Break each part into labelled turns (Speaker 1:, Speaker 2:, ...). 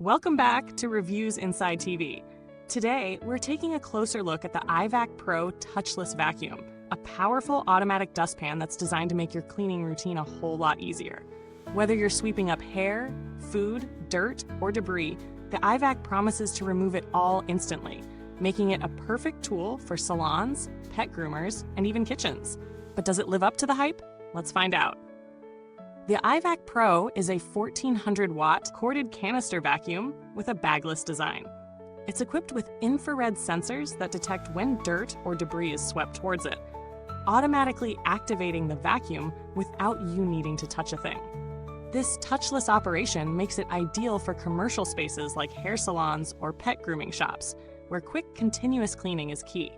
Speaker 1: Welcome back to Reviewsinside TV. Today, we're taking a closer look at the EyeVac Pro Touchless Vacuum, a powerful automatic dustpan that's designed to make your cleaning routine a whole lot easier. Whether you're sweeping up hair, food, dirt, or debris, the EyeVac promises to remove it all instantly, making it a perfect tool for salons, pet groomers, and even kitchens. But does it live up to the hype? Let's find out. The EyeVac Pro is a 1400-watt corded canister vacuum with a bagless design. It's equipped with infrared sensors that detect when dirt or debris is swept towards it, automatically activating the vacuum without you needing to touch a thing. This touchless operation makes it ideal for commercial spaces like hair salons or pet grooming shops, where quick, continuous cleaning is key.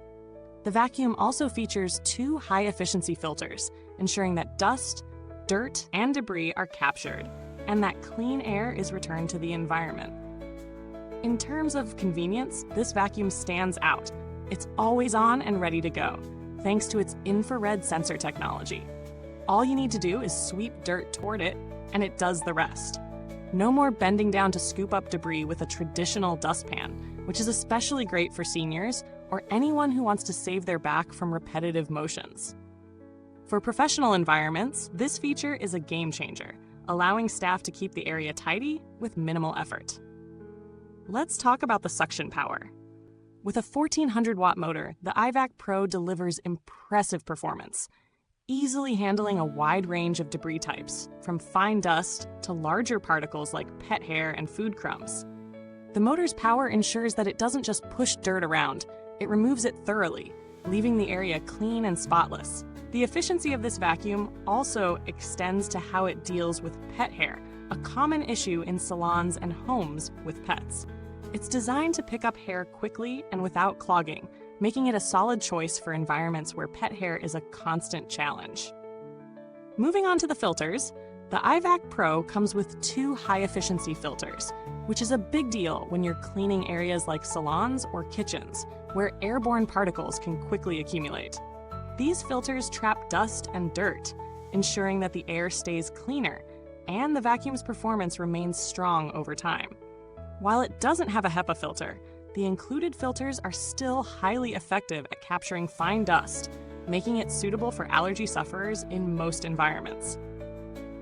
Speaker 1: The vacuum also features 2 high-efficiency filters, ensuring that dust, dirt, and debris are captured, and that clean air is returned to the environment. In terms of convenience, this vacuum stands out. It's always on and ready to go, thanks to its infrared sensor technology. All you need to do is sweep dirt toward it, and it does the rest. No more bending down to scoop up debris with a traditional dustpan, which is especially great for seniors or anyone who wants to save their back from repetitive motions. For professional environments, this feature is a game changer, allowing staff to keep the area tidy with minimal effort. Let's talk about the suction power. With a 1400-watt motor, the EyeVac Pro delivers impressive performance, easily handling a wide range of debris types, from fine dust to larger particles like pet hair and food crumbs. The motor's power ensures that it doesn't just push dirt around, it removes it thoroughly, leaving the area clean and spotless. The efficiency of this vacuum also extends to how it deals with pet hair, a common issue in salons and homes with pets. It's designed to pick up hair quickly and without clogging, making it a solid choice for environments where pet hair is a constant challenge. Moving on to the filters, the EyeVac Pro comes with 2 high-efficiency filters, which is a big deal when you're cleaning areas like salons or kitchens, where airborne particles can quickly accumulate. These filters trap dust and dirt, ensuring that the air stays cleaner, and the vacuum's performance remains strong over time. While it doesn't have a HEPA filter, the included filters are still highly effective at capturing fine dust, making it suitable for allergy sufferers in most environments.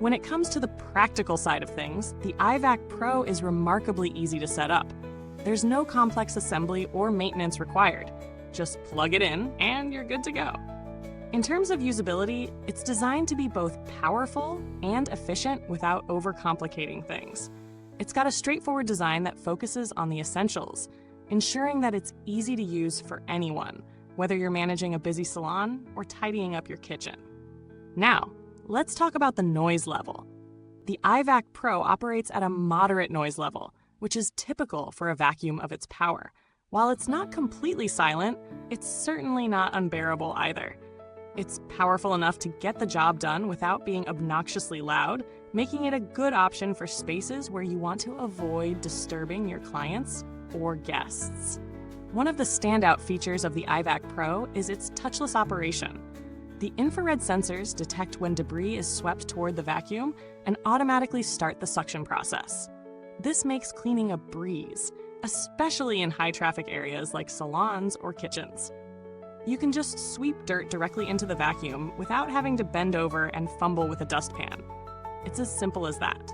Speaker 1: When it comes to the practical side of things, the EyeVac Pro is remarkably easy to set up. There's no complex assembly or maintenance required. Just plug it in and you're good to go. In terms of usability, it's designed to be both powerful and efficient without overcomplicating things. It's got a straightforward design that focuses on the essentials, ensuring that it's easy to use for anyone, whether you're managing a busy salon or tidying up your kitchen. Now, let's talk about the noise level. The EyeVac Pro operates at a moderate noise level, which is typical for a vacuum of its power. While it's not completely silent, it's certainly not unbearable either. It's powerful enough to get the job done without being obnoxiously loud, making it a good option for spaces where you want to avoid disturbing your clients or guests. One of the standout features of the EyeVac Pro is its touchless operation. The infrared sensors detect when debris is swept toward the vacuum and automatically start the suction process. This makes cleaning a breeze, especially in high-traffic areas like salons or kitchens. You can just sweep dirt directly into the vacuum without having to bend over and fumble with a dustpan. It's as simple as that.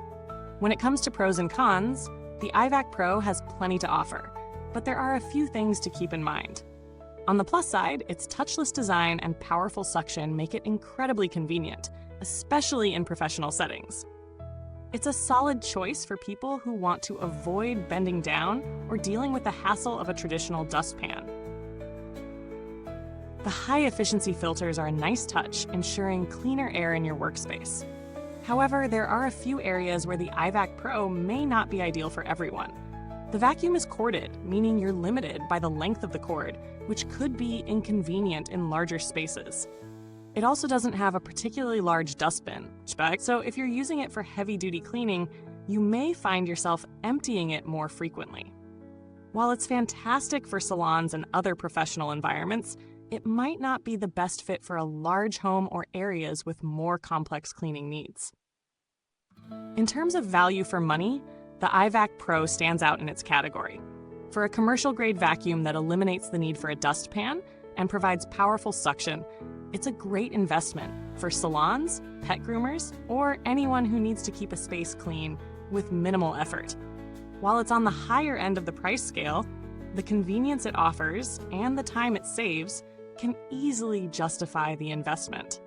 Speaker 1: When it comes to pros and cons, the EyeVac Pro has plenty to offer, but there are a few things to keep in mind. On the plus side, its touchless design and powerful suction make it incredibly convenient, especially in professional settings. It's a solid choice for people who want to avoid bending down or dealing with the hassle of a traditional dustpan. The high-efficiency filters are a nice touch, ensuring cleaner air in your workspace. However, there are a few areas where the EyeVac Pro may not be ideal for everyone. The vacuum is corded, meaning you're limited by the length of the cord, which could be inconvenient in larger spaces. It also doesn't have a particularly large dustbin, so if you're using it for heavy-duty cleaning, you may find yourself emptying it more frequently. While it's fantastic for salons and other professional environments, it might not be the best fit for a large home or areas with more complex cleaning needs. In terms of value for money, the EyeVac Pro stands out in its category. For a commercial-grade vacuum that eliminates the need for a dustpan and provides powerful suction, it's a great investment for salons, pet groomers, or anyone who needs to keep a space clean with minimal effort. While it's on the higher end of the price scale, the convenience it offers and the time it saves can easily justify the investment.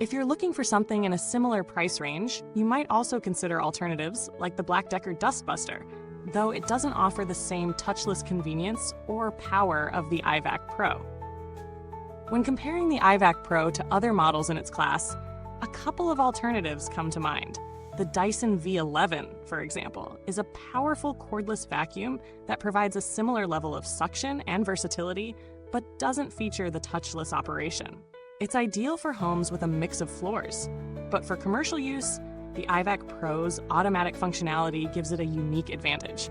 Speaker 1: If you're looking for something in a similar price range, you might also consider alternatives like the Black Decker Dustbuster, though it doesn't offer the same touchless convenience or power of the EyeVac Pro. When comparing the EyeVac Pro to other models in its class, a couple of alternatives come to mind. The Dyson V11, for example, is a powerful cordless vacuum that provides a similar level of suction and versatility, but doesn't feature the touchless operation. It's ideal for homes with a mix of floors, but for commercial use, the EyeVac Pro's automatic functionality gives it a unique advantage.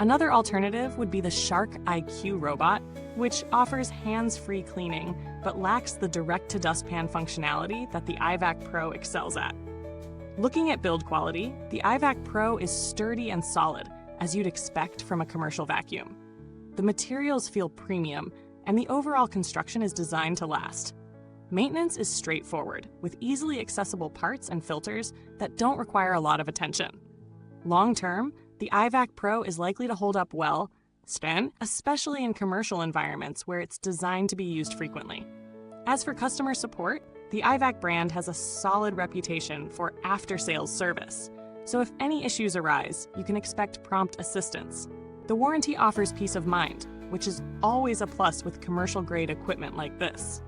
Speaker 1: Another alternative would be the Shark IQ robot, which offers hands-free cleaning, but lacks the direct-to-dustpan functionality that the EyeVac Pro excels at. Looking at build quality, the EyeVac Pro is sturdy and solid, as you'd expect from a commercial vacuum. The materials feel premium, and the overall construction is designed to last. Maintenance is straightforward, with easily accessible parts and filters that don't require a lot of attention. Long-term, the EyeVac Pro is likely to hold up well, especially in commercial environments where it's designed to be used frequently. As for customer support, the EyeVac brand has a solid reputation for after-sales service, so if any issues arise, you can expect prompt assistance. The warranty offers peace of mind, which is always a plus with commercial-grade equipment like this.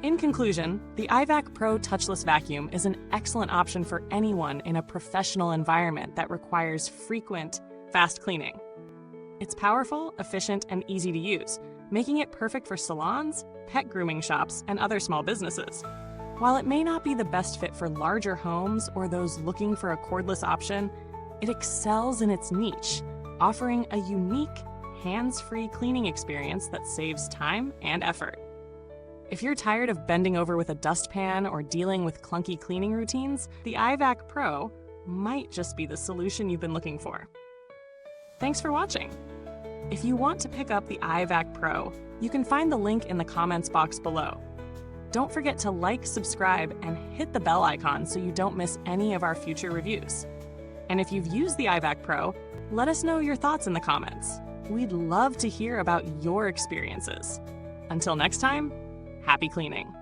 Speaker 1: In conclusion, the EyeVac Pro Touchless Vacuum is an excellent option for anyone in a professional environment that requires frequent, fast cleaning. It's powerful, efficient, and easy to use, making it perfect for salons, pet grooming shops, and other small businesses. While it may not be the best fit for larger homes or those looking for a cordless option, it excels in its niche, offering a unique, hands-free cleaning experience that saves time and effort. If you're tired of bending over with a dustpan or dealing with clunky cleaning routines, the EyeVac Pro might just be the solution you've been looking for. Thanks for watching. If you want to pick up the EyeVac Pro, you can find the link in the comments box below. Don't forget to like, subscribe, and hit the bell icon so you don't miss any of our future reviews. And if you've used the EyeVac Pro, let us know your thoughts in the comments. We'd love to hear about your experiences. Until next time, happy cleaning.